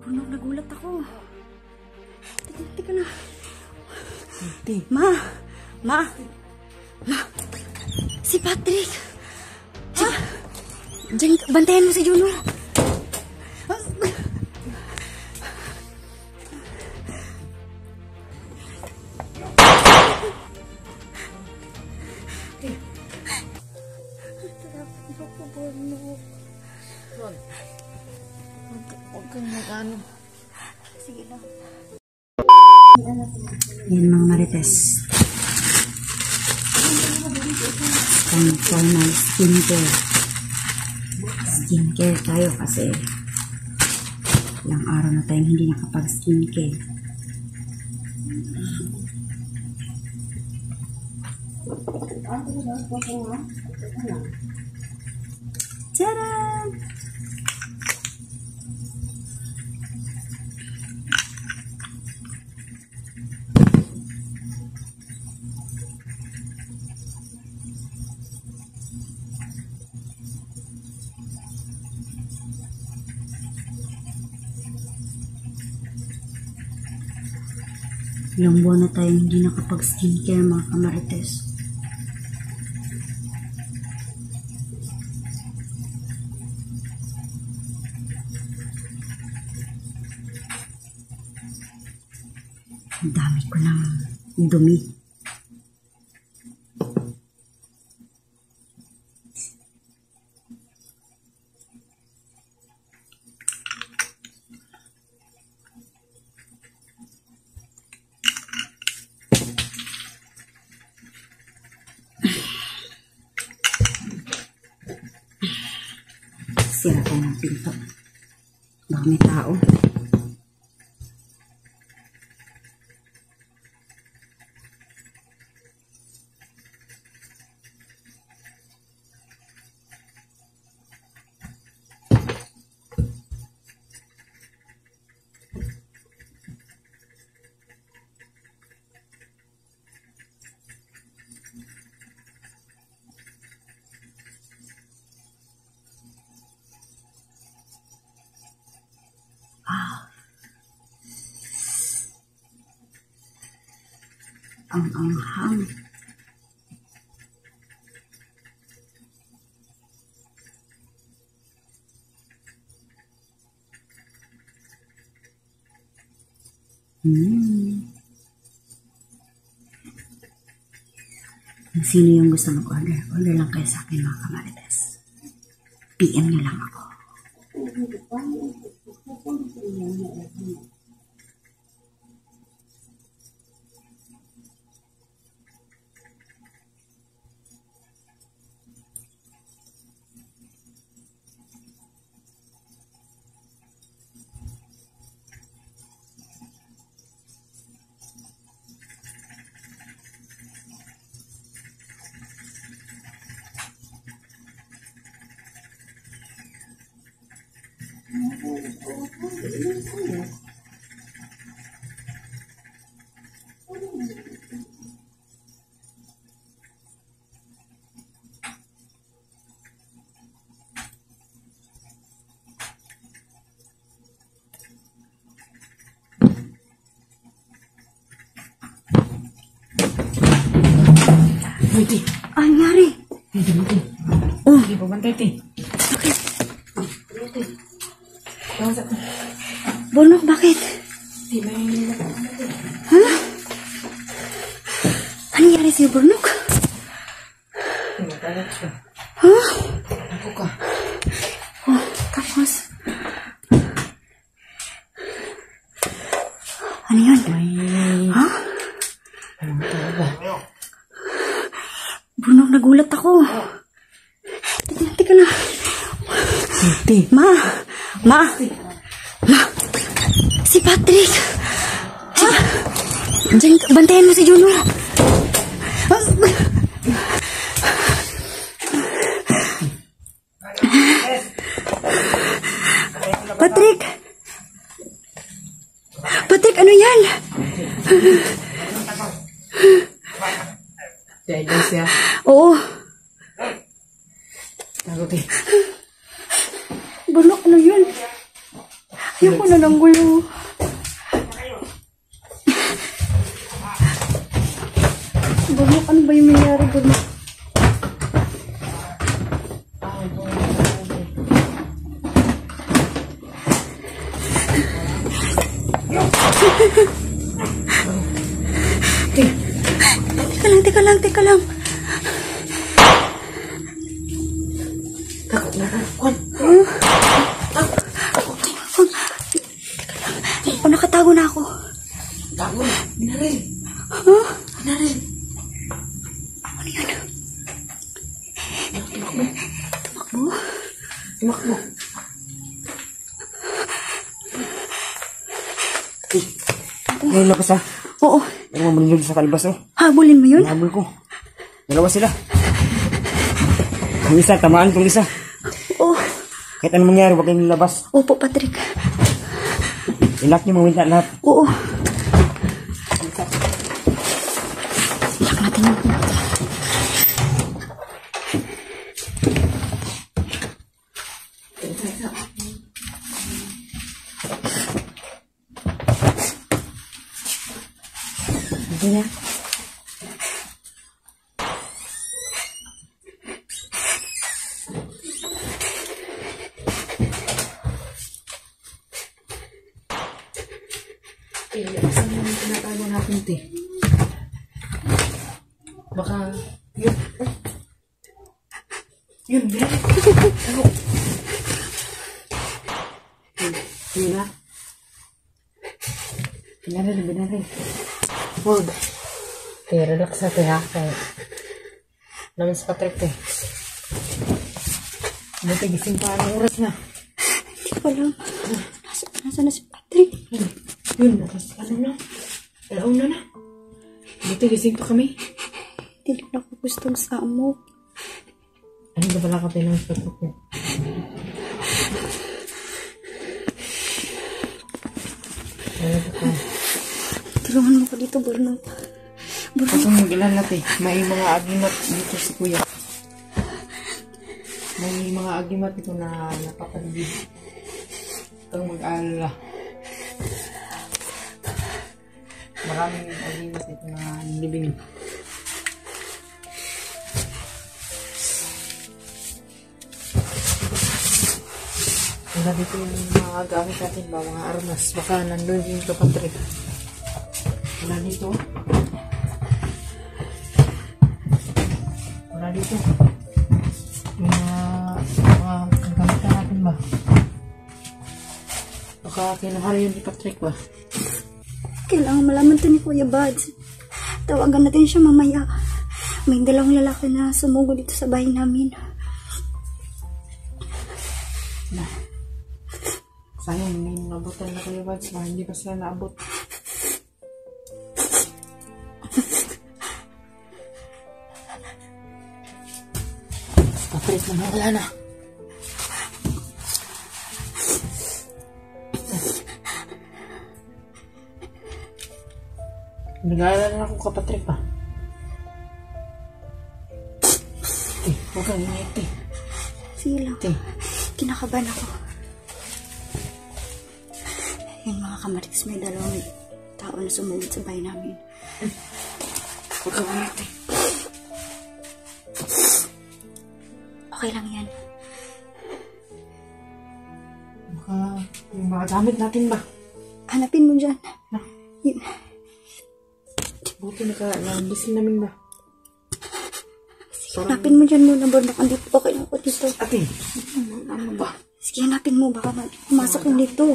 Bruno, nagulat ako. Teka na. Ate. Ma! Si Patrick! Ha? Diyan, bantayan mo si Juno. Huwag kang mag-ano. Sige lang. Yan mga marites. Time for my skincare. Skincare tayo kasi ilang araw na tayong hindi nakapag-skincare. Tadaan! Ilang buwan na tayong hindi nakapag-skincare mga kamarites. Ang dami ko ng dumi. Sira tayo ng pinto. Baka may tao. Ang anghang. Kung sino yung gusto mag-order, order lang kayo sa akin mga kamarites. PM nyo lang ako. Ate. Ano nangyari? Ate. Oh. Hindi pa bantay, ate. Bakit? Ate. Tawag ko. Bonok, bakit? Ate, may nilala ko, ate. Ha? Ano nangyari sa'yo, Bonok? Tumatalat ka. Ha? Ako ka. Oh, tapos? Ano yun? Ha? Anong tawag ba? Bonok, nagulat ako. Teka na. Ate. Ma! Si Patrick! Ha? Diyan, bantayan mo si Juno. Patrick! Patrick, ano yan? Dahil siya. Oo. Tago, ate. Bonok, ano yun? Ayoko na ng gulo. Burnok, ano ba yung nangyari, Burnok? Teka lang. Takot na kwan. O, nakatago na ako. Tago na. Binaril. Huh? Binaril. Ano yun? Tumakbo. Ngayon labas ha. Oo. Ano mo manilog sa kalabas oh. Habulin mo yun? Habol ko. Dalawa sila. Yung isa, tamaan itong isa. Oo. Kahit anong mangyari, huwag kayong labas. Opo, Patrick. Ilak niyo mawinta lahat. Oo. Ilak natin yung Hindi na. Saan naman tinatago natin ito eh? Baka, yun. Yun, meron. Tago. Yun na. Binaril. Huwag. Relax natin ha. Naman sa Patrick eh. Buti gising pa anong oras na. Hindi ko alam. Nasaan na si Patrick? Yun, ano na? Alauna na. Buti gising pa kami. Hindi na ako gustong samok. Ano ba pala ka pinang Patrick ko? Ano ba ka? Tulungan mo ko dito, Burnok. Huwag kang mag-ilan natin. May mga agimat dito si Kuya. May mga agimat ito na napapaligid. Huwag kang mag-alala. Maraming agimat ito na nilibing. Wala dito yung mga gamit natin ba? Mga armas. Baka nandun yung kapatid. Wala dito. Wala dito. Yung mga kagamitan natin ba? Baka kinuha yun ni Patrick ba? Kailangan malaman to ni Kuya Buds. Tawagan natin siya mamaya. May dalawang lalaki na sumugo dito sa bahay namin. Sayang, may nabutan na Kuya Buds. Hindi pa sila naabot. Patrick naman, wala na. Nag-aalala na ako Patrick pa. Huwag kang ingit eh. Sige lang. Kinakabahan ako. Yun mga kamarites, may dalawang tao na sumugod sa bahay namin. Huwag kang ingit eh. Okay lang yan. Baka yung mga gamit natin ba? Hanapin mo dyan. Yun. Buti nakabisin namin ba? Hanapin mo dyan muna, Burnok. Andito, okay lang ako dito. Ate, ano ba? Sige, hanapin mo. Baka pumasok yung dito.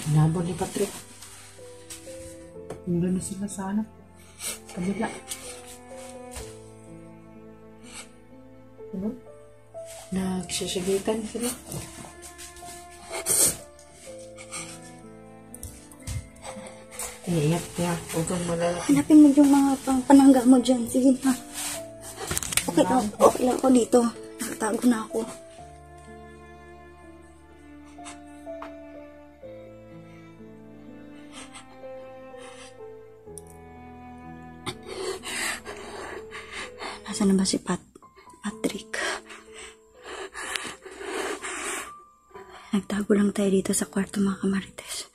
Hinabol ni Patrick. Hindi na sila sa hanap. Kabila. Ano? Nagsasyagitan sila. Iyak niya. Huwag kang malala. Hanapin mo yung mga panangga mo dyan. Sige na. Okay lang ako dito. Nakatago na ako. Nasaan na ba si Patrick? Nagtago lang tayo dito sa kwarto mga kamarites.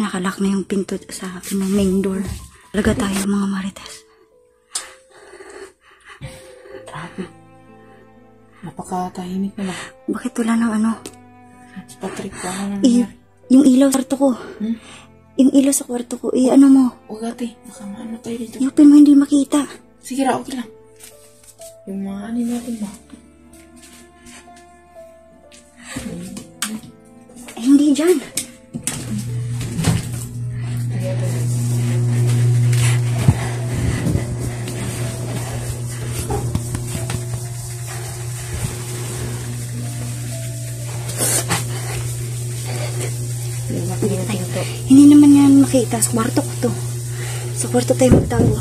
Nakalock na yung pinto sa akin ng main door. Talaga tayo mga marites. Grabe. Napakatahimik na lang. Bakit wala nang ano? Si Patrick, wala na nangyari. Yung ilaw sa kwarto ko. Yung ilaw sa kwarto ko. Ano mo? Huwag ate, baka maano tayo dito. I-open mo hindi makita. Sige ra, okay lang. Yung mga ano natin ba? Hindi dyan. Hindi naman yan makita. Sa kwarto ko to. Sa kwarto tayo magtago.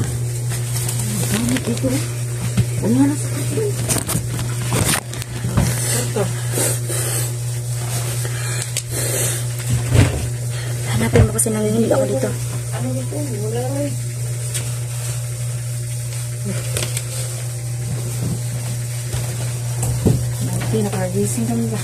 Gamit dito. Ano na sa kwarto? Kwarto. Hanapin mo kasi nanginginig ako dito. Ano dito? Wala rin. Nanti, nakagising kami ba?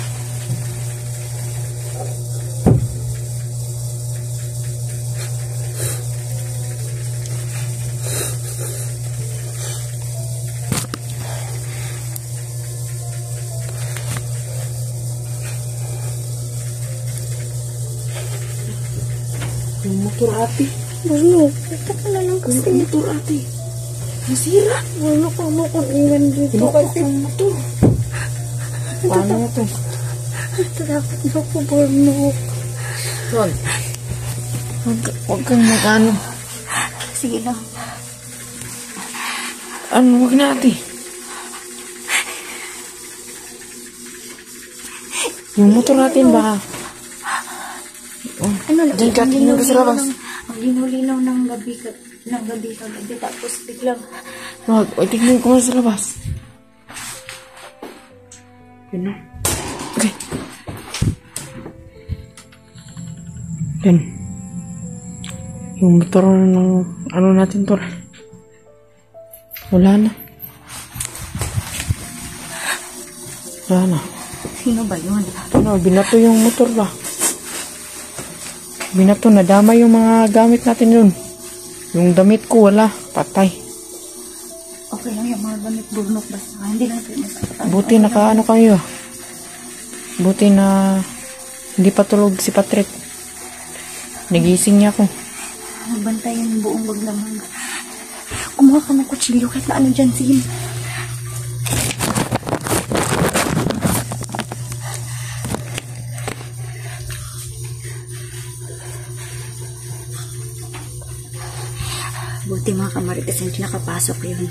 Yung motor ate. Ano? Ito ka na lang kasi. Yung motor ate. Nasira. Ano ka mo kung iwan dito Pinukok kasi. yung motor. Paano na to? Takot na ako, Bornok. Ron. Huwag kang mag-ano. Sige lang. Ano, huwag na ate. Yung motor natin ba? Ano lang? Diyan ka, tingnan ka sa labas. Ang linaw-linaw ng gabi tapos biglang Wag, tingnan ko sa labas. Yun na. Okay. Yan. Yung motor ng ano natin to. Wala na. Wala na. sino ba yun? Ano, binato yung motor ba? Binato, nadama yung mga gamit natin yun. Yung damit ko, wala. Patay. Okay lang yung mga gamit, Bornok, basta hindi lang ito. Buti nakaano kayo. Buti na hindi pa tulog si Patrick. Nagising niya ako. Nagbantay yung buong baglaman. Kumuha ka ng kutsilyo kahit na ano dyan, Sin. Buti mga kamarites hindi nakapasok yun.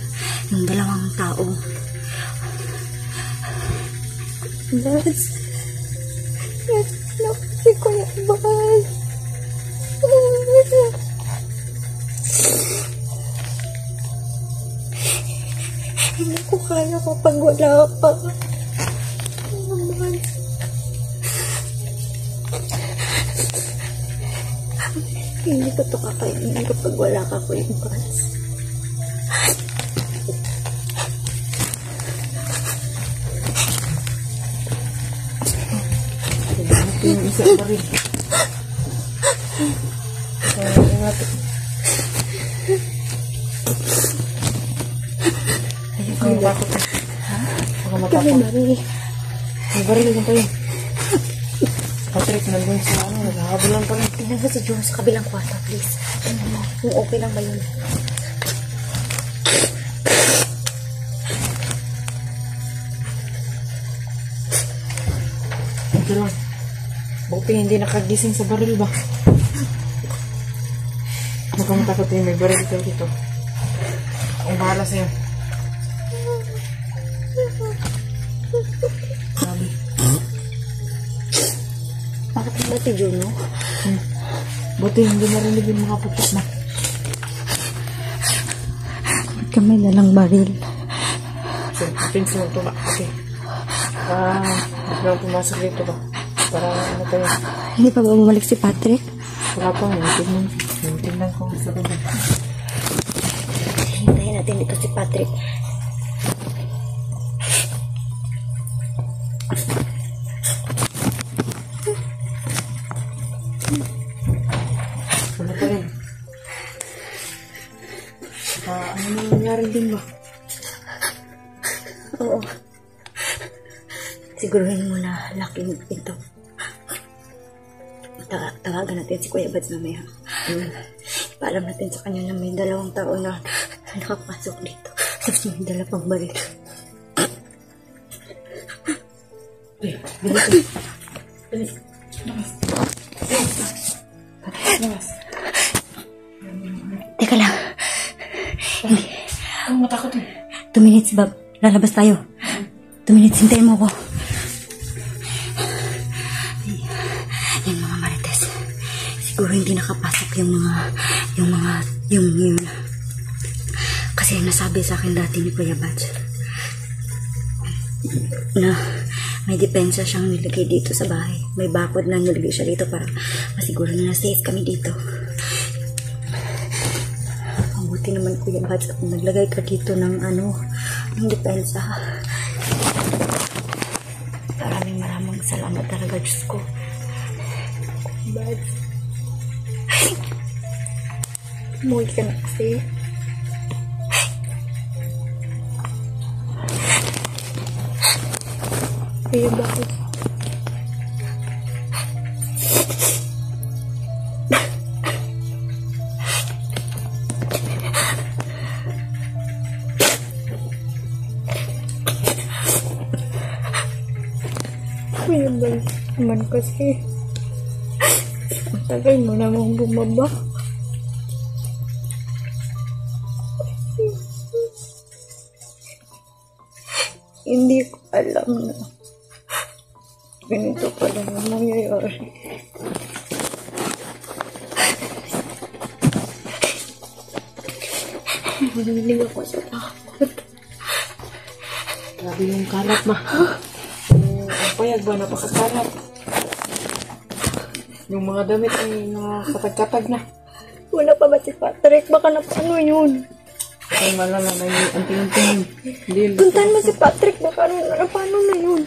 Yung dalawang tao. Bas. Yes, no, si Kuya Bas. Hindi ko kaya kapag wala pa. Hindi ko ito kakainin kapag wala ka, Kuya Bas. Yung isa pa rin. Ayun, bakit? Baka matapang. May baril na tayo. Patrick, nandun sa ano, naghahabulan pa rin. Tingnan mo si June sa kabilang kwarto, please. Kung okay lang ba yun? Ito lang. Buti hindi nakagising sa baril ba? Baka matakot yun, may baril ka dito. Ang bahala sa'yo. Sabi. Bakit ba si June, no? Buti hindi narinig yung mga putok na. Kami na lang baril. So, pinsin mo ito ba? Okay. Biglang pumasok dito ba? Para ano tayo? Hindi pa ba bumalik si Patrick? Wala pa, tingnan ko sa baba. Hintayin natin natin dito si Patrick. Wala pa rin. Ano nangyari din ba? Oo. Siguruhin mo na laking pinto. Tawagan natin si Kuya Bads mamaya. Paalam natin sa kanya na may 2 tao na nakapasok dito. Tapos may dala pang baril. Bilis. Bilis. Labas. Teka lang. Ang matakot eh. 2 minutes, Bob. Lalabas tayo. 2 minutes, hintayin mo ko. Yan mga marites. Siguro hindi nakapasok yung kasi nasabi sa akin dati ni Kuya Bads na may depensa siyang nilagay dito sa bahay. May bakod na nilagay siya dito para masiguro na safe kami dito. Mabuti naman Kuya Bads kung naglagay ka dito ng ng depensa. Maraming salamat talaga, Diyos ko. Bads. Umuwi ka na kasi. Kuya Bads. Kuya Bads naman kasi ang tagal mo namang bumaba. Hindi ko alam na ganito pala na nangyayari. Mahilig ako sa takot. Grabe yung kalat ma. Ang payag ba napakakalat. Yung mga damit ay nakakatag-katag na. Wala pa ba si Patrick? Baka na paano yun? Ay malala na yung anting-anting. Puntahan mo si Patrick. Baka na paano na yun?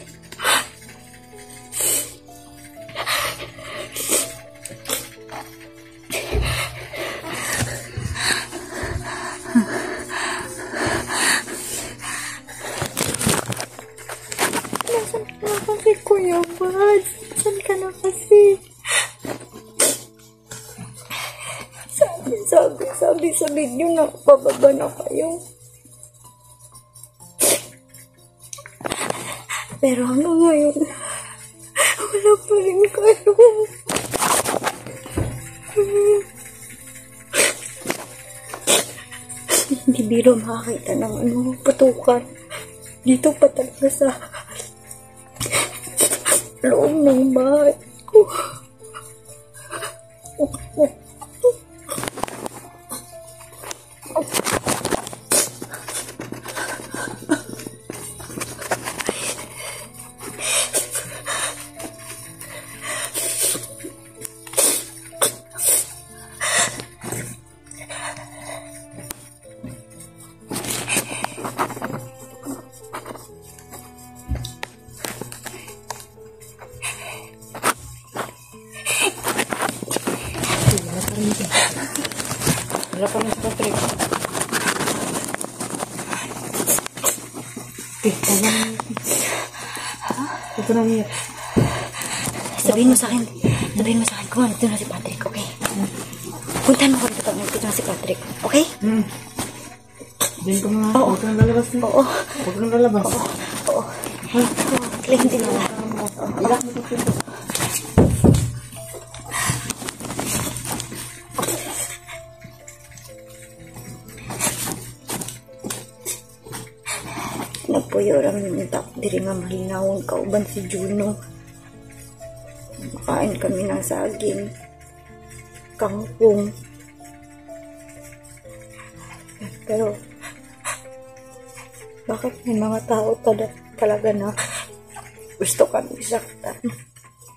Nasaan ka na kasi, Kuya Bads? Nasaan ka na kasi? Sabi sa video na pababa na kayo. Pero hanggang ngayon, wala pa rin kayo. Hindi biro makakita ng patukan. Dito pa talaga sa loob ng bahay ko. Wala pa rin si Patrick. Ito na niya. Sabihin mo sa akin kung ano na si Patrick, okay? Puntahan mo ko dito pag nandito na si Patrick, okay? Diyan ko mga. Oo. Huwag ka nang lalabas na. Oo. Huwag ka nang lalabas. Oo. Kaya hindi na nga. Ilak mo ito. Nagpuyoram yung tak diri nga malinawon kauban si Juno. Makain kami ng saging, kangkong. Pero bakit may mga tao talaga na gusto kami saktan?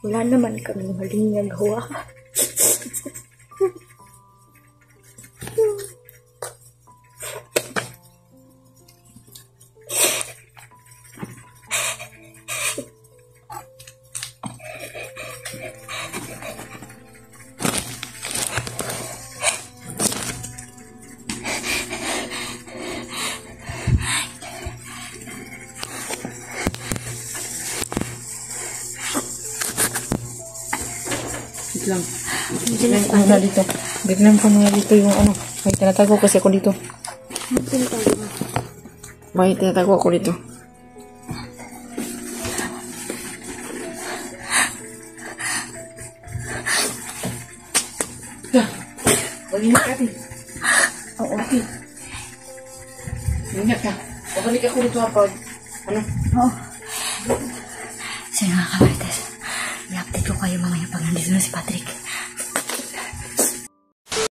Wala naman kami maling nagawa. lang. Bignan ko muna dito. Bignan ko muna dito yung ano. May tinatago kasi ako dito. May tinatago ako dito. Mag-ingat ka, Ate. Oo, Ate. Mag-ingat ka. Babalik ako dito pag ano? Oo. Sige mga kamarites. I-update ko kayo mamaya pag nandito na si Patrick.